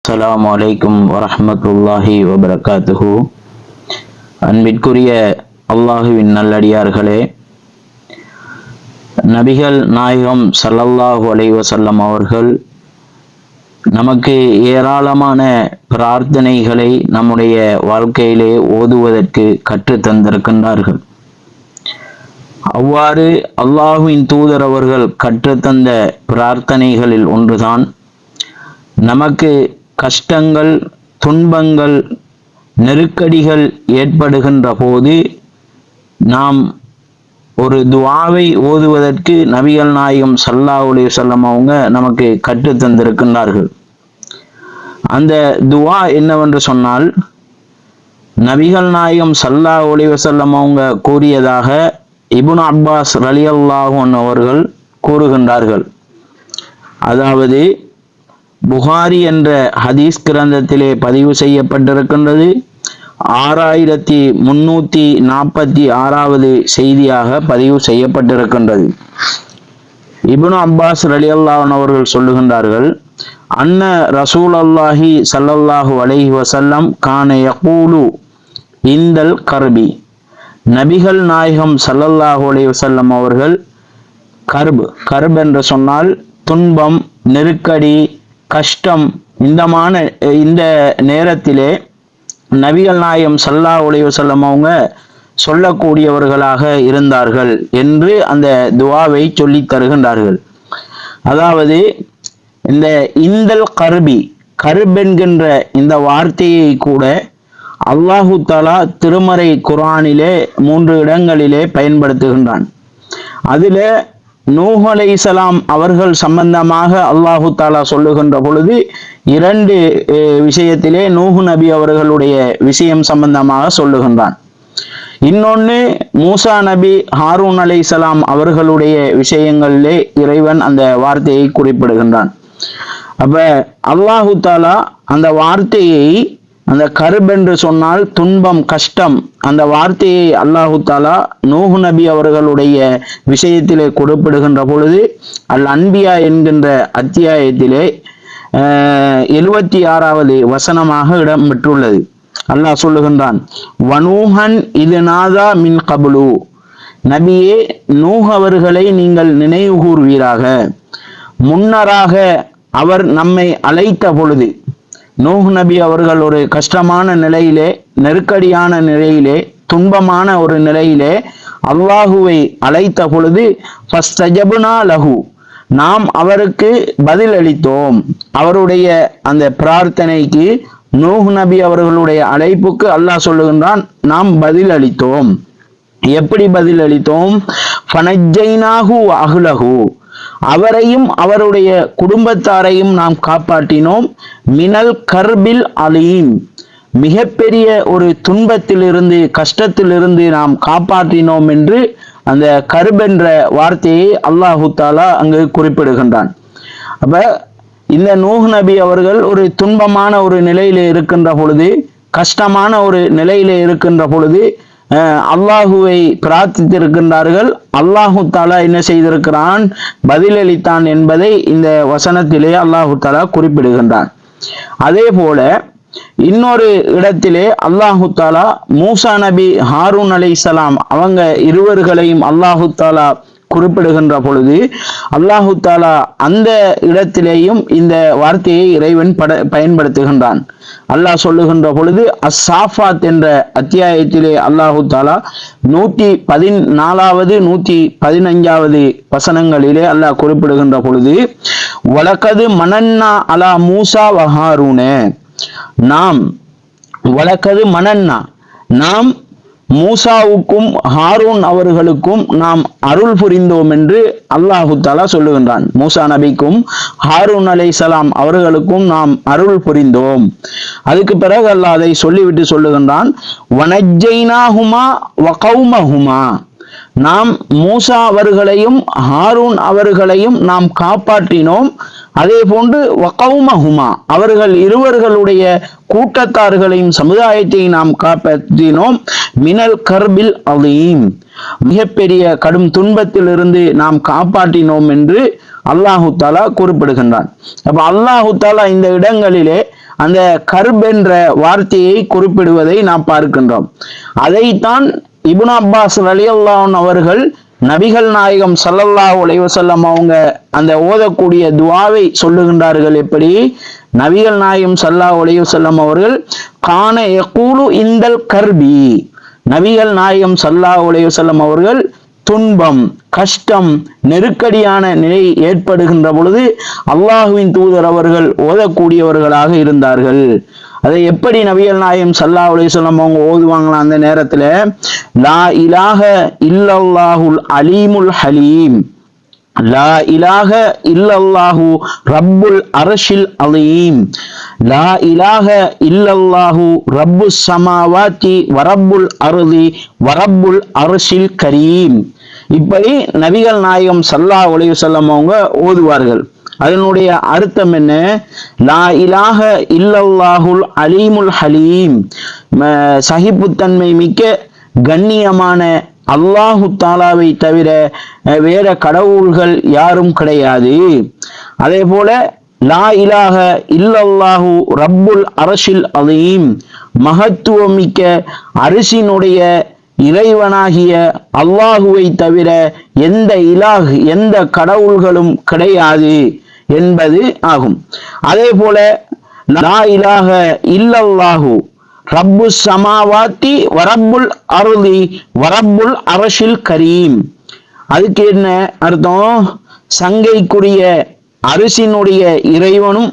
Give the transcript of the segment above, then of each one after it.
அஸ்ஸலாமு அலைக்கும் வரஹ்மத்துல்லாஹி வபரகாத்துஹு. அன்பிற்குரிய அல்லாஹுவின் நல்லடியார்களே, நபிகள் நாயகம் ஸல்லல்லாஹு அலைஹி வஸல்லம் அவர்கள் நமக்கு ஏராளமான பிரார்த்தனைகளை நம்முடைய வாழ்க்கையிலே ஓதுவதற்கு கற்றுத் தந்திருக்கின்றார்கள். அவ்வாறு அல்லாஹுவின் தூதர் அவர்கள் கற்றுத்தந்த பிரார்த்தனைகளில் ஒன்றுதான், நமக்கு கஷ்டங்கள், துன்பங்கள், நெருக்கடிகள் ஏற்படுகின்ற போது நாம் ஒரு துஆவை ஓதுவதற்கு நபிகள் நாயகம் ஸல்லல்லாஹு அலைஹி வஸல்லம் அவங்க நமக்கு கற்றுத் தந்திருக்கின்றார்கள். அந்த துஆ என்னவென்று சொன்னால், நபிகள் நாயகம் ஸல்லல்லாஹு அலைஹி வஸல்லம் அவங்க கூறியதாக இப்னு அப்பாஸ் ரலியல்லாஹு அன்ஹு அவர்கள் கூறுகின்றார்கள். அதாவது புகாரி என்ற ஹதீஸ் கிரந்தத்திலே பதிவு செய்யப்பட்டிருக்கின்றது. 6346வது செய்தியாக பதிவு செய்யப்பட்டிருக்கின்றது. இப்னு அப்பாஸ் ரலியல்லாஹு அன்ஹு அவர்கள் சொல்லுகின்றார்கள், அன்ன ரசூலல்லாஹி ஸல்லல்லாஹு அலைஹி வஸல்லம் கான யகூலு இந்தல் கர்பி, நபிகள் நாயகம் ஸல்லல்லாஹு அலைஹி வஸல்லம் அவர்கள் கர்ப் என்று சொன்னால் துன்பம், நெருக்கடி, கஷ்டம், இந்த நேரத்திலே நபிகள் நாயகம் ஸல்லல்லாஹு அலைஹி வஸல்லம் அவங்க சொல்லக்கூடியவர்களாக இருந்தார்கள் என்று அந்த துஆவை சொல்லித் தருகின்றார்கள். அதாவது இந்தல் கர்ப் என்கின்ற இந்த வார்த்தையை கூட அல்லாஹு தஆலா திருமறை குர்ஆனிலே 3 இடங்களிலே பயன்படுத்துகின்றான். அதில் நூஹ் அலைஹிஸ்ஸலாம் அவர்கள் சம்பந்தமாக அல்லாஹு தஆலா சொல்லுகின்ற பொழுது 2 விஷயத்திலே நூஹ் நபி அவர்களுடைய விஷயம் சம்பந்தமாக சொல்லுகின்றான். இன்னொன்று மூசா நபி, ஹாரூன் அலைஹிஸ்ஸலாம் அவர்களுடைய விஷயங்களிலே இறைவன் அந்த வார்த்தையை குறிப்பிடுகின்றான். அப்ப அல்லாஹு தஆலா அந்த வார்த்தையை, அந்த கர்ப் என்று சொன்னால் துன்பம், கஷ்டம், அந்த வார்த்தையை அல்லாஹு தஆலா நூஹ் நபி அவர்களுடைய விஷயத்திலே குறிப்பிடுகின்ற பொழுது அல் அன்பியா என்கின்ற அத்தியாயத்திலே 76வது வசனமாக இடம் பெற்றுள்ளது. அல்லாஹ் சொல்லுகின்றான், வனூஹன் இது நாதா மின் கபுலு, நபியே நூஹ் அவர்களை நீங்கள் நினைவு கூர்வீராக, முன்னராக அவர் நம்மை அழைத்த பொழுது. நூஹ் நபி அவர்கள் ஒரு கஷ்டமான நிலையிலே, நெருக்கடியான நிலையிலே, துன்பமான ஒரு நிலையிலே அல்லாஹுவை அழைத்த பொழுது ஃபஸ்தஜப்னா லஹு, நாம் அவருக்கு பதில் அளித்தோம். அவருடைய அந்த பிரார்த்தனைக்கு, நூஹ் நபி அவர்களுடைய அழைப்புக்கு அல்லாஹ் சொல்லுகின்றான், நாம் பதில் அளித்தோம். எப்படி பதில் அளித்தோம்? ஃபனஜ்ஜைனாஹு வ அஹ்லஹு, அவரையும் அவருடைய குடும்பத்தாரையும் நாம் காப்பாற்றினோம். மினல் கர்பில் அலீம், மிகப்பெரிய ஒரு துன்பத்திலிருந்து, கஷ்டத்திலிருந்து நாம் காப்பாற்றினோம் என்று அந்த கர்ப் என்ற வார்த்தையை அல்லாஹு தஆலா அங்கு குறிப்பிடுகின்றான். அப்ப இந்த நூஹ் நபி அவர்கள் ஒரு துன்பமான ஒரு நிலையிலே இருக்கின்ற பொழுது, கஷ்டமான ஒரு நிலையிலே இருக்கின்ற பொழுது அல்லாஹுவை பிரார்த்தித்திருக்கின்றார்கள். அல்லாஹு தஆலா என்ன செய்திருக்கிறான்? பதிலளித்தான் என்பதை இந்த வசனத்திலே அல்லாஹு தஆலா குறிப்பிடுகின்றான். அதே போல இன்னொரு இடத்திலே அல்லாஹு தஆலா மூசா நபி, ஹாரூன் அலைஹிஸ்ஸலாம் அவங்க இருவர்களையும் அல்லாஹு தஆலா குறிப்பிடுகின்ற பொழுது அல்லாஹு தஆலா அந்த இடத்திலேயும் இந்த வார்த்தையை இறைவன் பயன்படுத்துகின்றான். அல்லாஹ் சொல்லுகின்ற பொழுது அஸ்ஸாஃபாத் என்ற அத்தியாயத்திலே அல்லாஹு தஆலா 114வது 115வது வசனங்களிலே அல்லாஹ் குறிப்பிடுகின்ற பொழுது, வலகது மனன்னா அலா மூசா வ ஹாரூன, நாம் மூசாவுக்கும் ஹாரூன் அவர்களுக்கும் நாம் அருள் புரிந்தோம் என்று அல்லாஹு தஆலா சொல்லுகின்றான். மூசா நபிக்கும் ஹாரூன் அலைஹிஸ்ஸலாம் அவர்களுக்கும் நாம் அருள் புரிந்தோம். அதுக்கு பிறகு அல்லாஹ் அதை சொல்லிவிட்டு சொல்லுகின்றான், வனஜ்ஜைனாஹுமா வ கௌமஹுமா, நாம் மூசா அவர்களையும் ஹாரூன் அவர்களையும் நாம் காப்பாற்றினோம். அதே போன்று வகௌமஹுமா, அவர்கள் இருவர்களுடைய கூட்டத்தார்களையும் சமுதாயத்தையும் நாம் காப்பாற்றினோம். மினல் கர்பில் அலீம், மிகப்பெரிய கடும் துன்பத்திலிருந்து நாம் காப்பாற்றினோம் என்று அல்லாஹு தாலா குறிப்பிடுகின்றான். அப்ப அல்லாஹு தாலா இந்த இடங்களிலே அந்த கர்ப் என்ற வார்த்தையை குறிப்பிடுவதை நாம் பார்க்கின்றோம். அதைத்தான் இப்னு அப்பாஸ் ரலியல்லாஹு அன்ஹு அவர்கள் நபிகள் நாயகம் ஸல்லல்லாஹு அலைஹி வஸல்லம் அவங்க அந்த ஓதக்கூடிய துஆவை சொல்லுகின்றார்கள். எப்படி? நபிகள் நாயகம் ஸல்லல்லாஹு அலைஹி வஸல்லம் அவர்கள் கான யகூலு இந்தல் கர்பி, நபிகள் நாயகம் ஸல்லல்லாஹு அலைஹி வஸல்லம் அவர்கள் துன்பம், கஷ்டம், நெருக்கடியான நிலை ஏற்படுகின்ற பொழுது அல்லாஹுவின் தூதர் அவர்கள் ஓதக்கூடியவர்களாக இருந்தார்கள். அதை எப்படி நபிகள் நாயகம் ஸல்லல்லாஹு அலைஹி வஸல்லம் அவங்க ஓதுவாங்களா? அந்த நேரத்துல லா இலாஹ இல்லல்லாஹுல் அலீமுல் ஹலீம், லா இலாஹ இல்லல்லாஹு ரப்புல் அர்ஷில் அலீம், லா இலாஹ இல்லல்லாஹு ரப்புஸ் ஸமாவாத்தி வரப்புல் அர்தி வரப்புல் அர்ஷில் கரீம். இப்படி நபிகள் நாயகம் ஸல்லல்லாஹு அலைஹி வஸல்லம் அவங்க ஓதுவார்கள். அதனுடைய அர்த்தம் என்ன? லா இலாஹ இல்லல்லாஹுல் அலீமுல் ஹலீம், சகிப்புத்தன்மை மிக்க கண்ணியமான அல்லாஹு தாலாவை தவிர வேற கடவுள்கள் யாரும் கிடையாது. அதே போல லா இலாஹ இல்லல்லாஹு ரப்புல் அர்ஷில் அலீம், மகத்துவமிக்க அரிசினுடைய இறைவனாகிய அல்லாஹுவை தவிர எந்த இலாஹ் எந்த கடவுள்களும் கிடையாது என்பது ஆகும். அதே போல லா இலாஹ இல்லல்லாஹு ரப்புஸ் ஸமாவாத்தி வரப்புல் அர்தி வரப்புல் அர்ஷில் கரீம். அதுக்கு என்ன அர்த்தம்? சங்கைக்குரிய அரிசினுடைய இறைவனும்,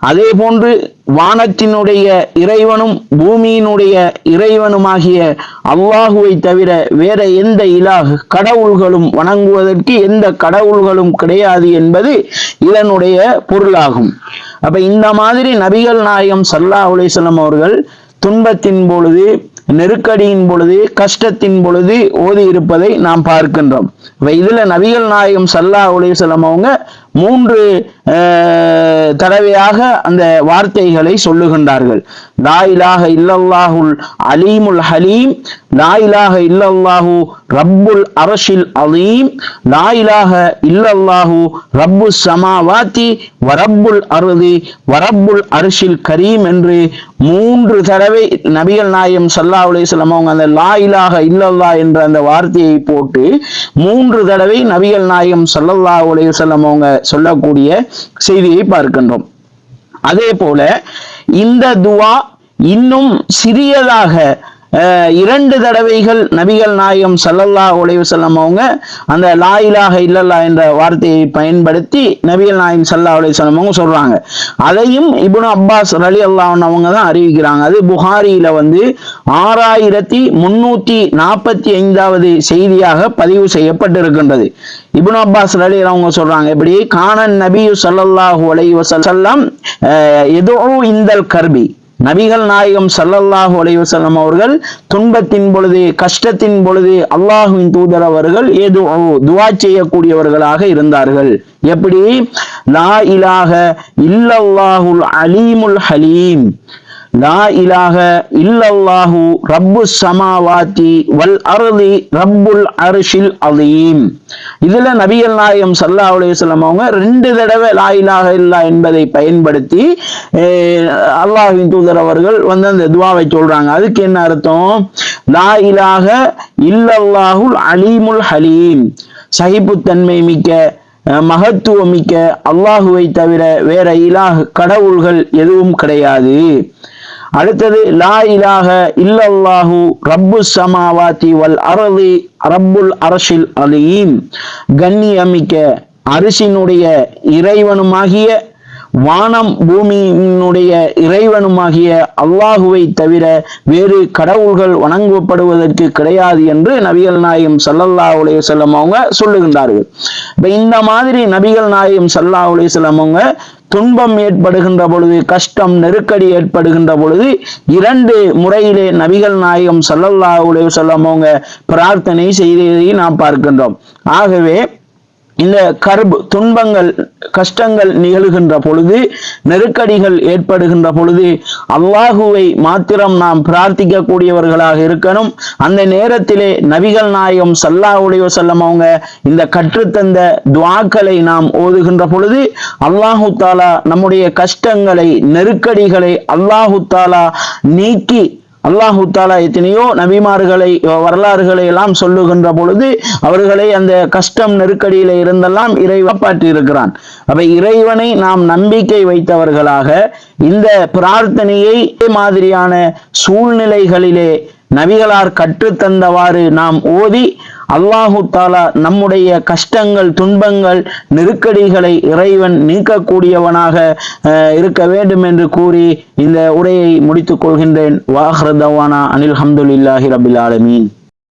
அதே போன்று வானத்தினுடைய இறைவனும் பூமியினுடைய இறைவனுமாகிய அல்லாஹுவை தவிர வேற எந்த இலாஹ் கடவுள்களும் வணங்குவதற்கு எந்த கடவுள்களும் கிடையாது என்பது இதனுடைய பொருளாகும். அப்ப இந்த மாதிரி நபிகள் நாயகம் ஸல்லல்லாஹு அலைஹி வஸல்லம் அவர்கள் துன்பத்தின் பொழுது, நெருக்கடியின் பொழுது, கஷ்டத்தின் பொழுது ஓதி இருப்பதை நாம் பார்க்கின்றோம். இதுல நபிகள் நாயகம் ஸல்லல்லாஹு அலைஹி வஸல்லம் அவங்க 3 தடவையாக அந்த வார்த்தைகளை சொல்லுகின்றார்கள். லா இலாஹ இல்லல்லாஹுல் அலீமுல் ஹலீம், லா இலாஹ இல்லல்லாஹு ரப்புல் அர்ஷில் அலீம், லா இலாஹ இல்லல்லாஹு ரப்புஸ் ஸமாவாத்தி வரப்புல் அர்தி வரப்புல் அர்ஷில் கரீம் என்று 3 தடவை நபிகள் நாயகம் ஸல்லல்லாஹு அலைஹி வஸல்லம் அவங்க அந்த லா இலாஹ இல்லல்லாஹ் என்ற அந்த வார்த்தையை போட்டு 3 தடவை நபிகள் நாயகம் ஸல்லல்லாஹு அலைஹி வஸல்லம் அவங்க சொல்லக்கூடிய செய்தியை பார்க்கின்றோம். அதே போல இந்த துஆ இன்னும் சிறியதாக 2 தடவைகள் நபிகள் நாயகம் ஸல்லல்லாஹு அலைஹி வஸல்லம் அவங்க அந்த லா இலாஹ இல்லல்லாஹ் என்ற வார்த்தையை பயன்படுத்தி நபிகள் நாயகம் ஸல்லல்லாஹு அலைஹி வஸல்லம் அவங்க சொல்றாங்க. அதையும் இப்னு அப்பாஸ் ரலியல்லாஹு அன்ஹு அவங்க தான் அறிவிக்கிறாங்க. அது புகாரியில 6345வது செய்தியாக பதிவு செய்யப்பட்டிருக்கின்றது. இப்னு அப்பாஸ் ரலியல்லாஹு அவங்க சொல்றாங்க, எப்படி? கானன் நபி ஸல்லல்லாஹு அலைஹி வஸல்லம் யதுஉ இந்தல் கர்பி, நபிகள் நாயகம் ஸல்லல்லாஹு அலைஹி வஸல்லம் அவர்கள் துன்பத்தின் பொழுது, கஷ்டத்தின் பொழுது அல்லாஹ்வின் தூதர் அவர்கள் துஆ செய்யக்கூடியவர்களாக இருந்தார்கள். எப்படி? லா இலாஹ இல்லல்லாஹுல் அலீமுல் ஹலீம், லா இலாஹ இல்லல்லாஹு ரப்புஸ் ஸமாவாத்தி வல் அர்தி ரப்புல் அர்ஷில் அலீம். இதுல நபிகள் நாயகம் ஸல்லல்லாஹு அலைஹி வஸல்லம் அவங்க 2 தடவை லா இலாஹ இல்லல்லாஹ் என்பதை பயன்படுத்தி அல்லாஹ்வின் தூதர் அவர்கள் அந்த துஆவை சொல்றாங்க. அதுக்கு என்ன அர்த்தம்? லா இலாஹ இல்லல்லாஹுல் அலீமுல் ஹலீம், சகிப்புத்தன்மை மிக்க மகத்துவமிக்க அல்லாஹுவை தவிர வேற இலாஹ் கடவுள்கள் எதுவும் கிடையாது. அடுத்தது லா இலாஹ இல்லல்லாஹு ரப்புஸ் ஸமாவாத்தி வல் அர்தி ரப்புல் அர்ஷில் அலீம், கண்ணியமிக்க அரிசினுடைய இறைவனுமாகிய வானம் பூமியினுடைய இறைவனுமாகிய அல்லாஹுவை தவிர வேறு கடவுள்கள் வணங்கப்படுவதற்கு கிடையாது என்று நபிகள் நாயகம் ஸல்லல்லாஹு அலைஹி வஸல்லம் அவங்க சொல்லுகின்றார்கள். இந்த மாதிரி நபிகள் நாயகம் ஸல்லல்லாஹு அலைஹி வஸல்லம் அவங்க துன்பம் ஏற்படுகின்ற பொழுது, கஷ்டம் நெருக்கடி ஏற்படுகின்ற பொழுது 2 முறையிலே நபிகள் நாயகம் ஸல்லல்லாஹு அலைஹி வஸல்லம் அவங்க பிரார்த்தனை செய்ததை நாம் பார்க்கின்றோம். ஆகவே இந்த துன்பங்கள் கஷ்டங்கள் நிகழ்கின்ற பொழுது, நெருக்கடிகள் ஏற்படுகின்ற பொழுது அல்லாஹுவை மாத்திரம் நாம் பிரார்த்திக்க கூடியவர்களாக இருக்கணும். அந்த நேரத்திலே நபிகள் நாயகம் ஸல்லல்லாஹு அலைஹி வஸல்லம் அவங்க இந்த கற்றுத்தந்த துஆக்களை நாம் ஓதுகின்ற பொழுது அல்லாஹு தாலா நம்முடைய கஷ்டங்களை நெருக்கடிகளை அல்லாஹு தாலா நீக்கி, அல்லாஹு தாலா எத்தனையோ நபிமார்களை வரலாறுகளை எல்லாம் சொல்லுகின்ற பொழுது அவர்களை அந்த கஷ்டம் நெருக்கடியில இருந்தெல்லாம் இறைவன் காப்பாற்றி இருக்கிறான். அப்ப இறைவனை நாம் நம்பிக்கை வைத்தவர்களாக இந்த பிரார்த்தனையை மாதிரியான சூழ்நிலைகளிலே நபிகளார் கற்றுத்தந்தவாறு நாம் ஓதி அல்லாஹு தாலா நம்முடைய கஷ்டங்கள் துன்பங்கள் நெருக்கடிகளை இறைவன் நீக்கக்கூடியவனாக இருக்க வேண்டும் என்று கூறி இந்த உரையை முடித்துக் கொள்கின்றேன். வாஹ்ர தவானா அனில் ஹம்துலில்லாஹி ரபில் ஆலமீன்.